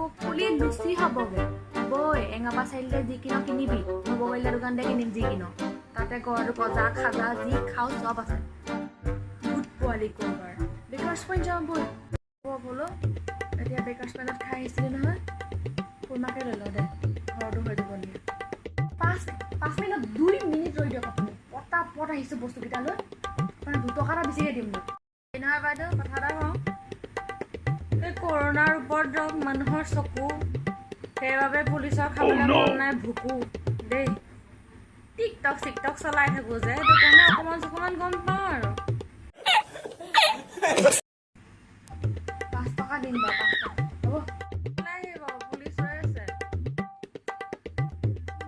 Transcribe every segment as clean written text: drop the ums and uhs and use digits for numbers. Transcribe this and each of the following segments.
মোক ফুলি লুচি হ'বগে বৈ এঙাপা চাইলে যি কিনো কিনিবি মই বগৈলা দোকান দে কিনিম যি কিনো তাতে ঘৰটো গজা খাজা যি খাওঁ চব আছে ভূত পোৱালি কৰবাৰ বেকাৰ্ছ পইণ্ট যাওঁ বৈ বোলো এতিয়া বেকাৰ্ছ পইণ্টত খাই আহিছিলি নহয় ফুলমাকে লৈ লওঁ দে ঘৰটো হৈ দিব নিয়ে 5 মিনিট 2 মিনিট ৰৈ দিয়ক আপুনি পটাপট আহিছোঁ বস্তুকেইটা লৈ আপোনাৰ 2 টকা এটা বেছিকৈ দিম মোক নহয় বাইদেউ কথা এটা কওঁ এই কৰোণাৰ ওপৰত মানুহৰ চকু সেইবাবে পুলিচৰ খাবলৈ মন নাই ভুকু দেই টিকটক চিকটক চলাই থাকোঁ যে সেইটো কাৰণে অকণমান গম পাওঁ আৰু 5 টকা দিম বাৰু 5 টকা হ'ব ওলাই আহিব পুলিচ হৈ আছে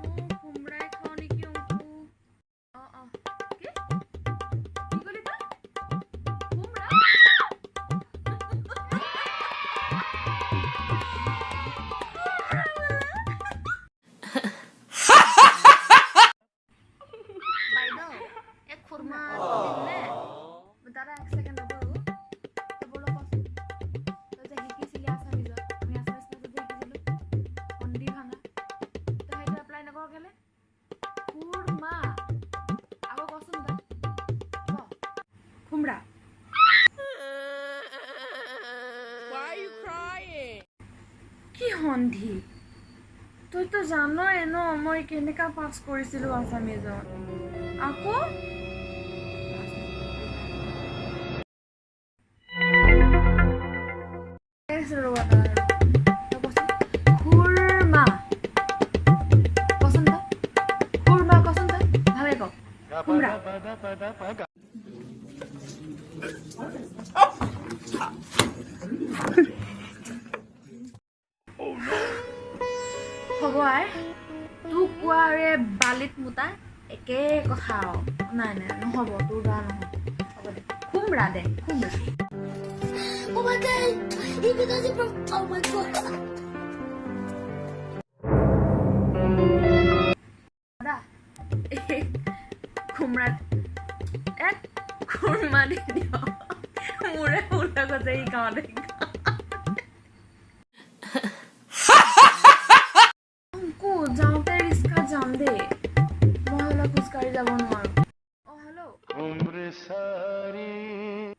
মোক কোমৰাই খাওঁ নেকি অংকু অঁ কি ক'লি তই কোমৰা দাদা এক সেকেন্ড ৰ'ব বলো কচোন তই যে শিকিছিলি আছামিজত আমি আছামিজ ক্লাছত শিকিছিলোঁ সন্ধি ভাঙা তই সেইটো এপ্লাই নকৰ কেলে খুৰমা আকৌ কচোন তই খুমৰা কি সন্ধি তইতো জানই ন মই কেনেকুৱা পাছ কৰিছিলোঁ আছামিজত আকৌ খুৰমা কচোন তই ভালে ক খুমৰা হ'ব আই তোক কোৱাৰে বালিত মোতা একে কথা নাই নহ'ব তোৰ গা নহ'ব হ'ব দে খুমৰা দে খুমৰা Oh my god! He does it from. Oh my god! Ada, kumrat, kurma di dia. Murah udah kau jadi kau deh. Aku jauh dari iska jam deh. Mau lah kuskari jawab nuar. Oh hello. Umre sari.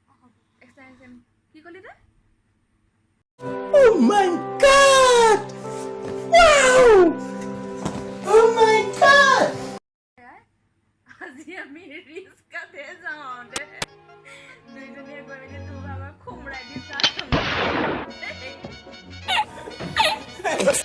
Extension. Ki kali dah? Oh my god! Wow! Oh my god! Aziya, me